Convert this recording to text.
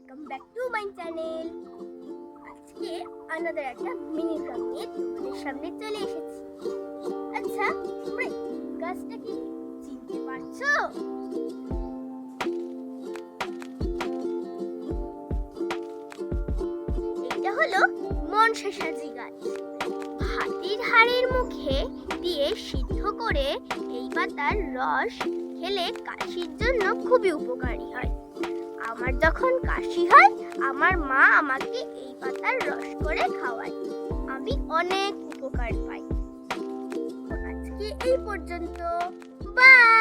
Welcome back to my channel. আজকে another একটা mini blog নিয়ে তোমাদের সামনে চলে এসেছি। আচ্ছা, তোমরা এই গাছটা কি চিনতে পারছো? এটা হলো মনসাসাজি গাছ। হাতির হাড়ের মুখে দিয়ে সিদ্ধ করে এই পাতার রস খেলে কাশির জন্য খুবই উপকারী হয়। আমার যখন কাশি হয়, আমার মা আমাকে এই পাতার রস করে খাওয়ায়। আমি অনেক উপকার পাই। তো আজকে এই পর্যন্ত। বাই।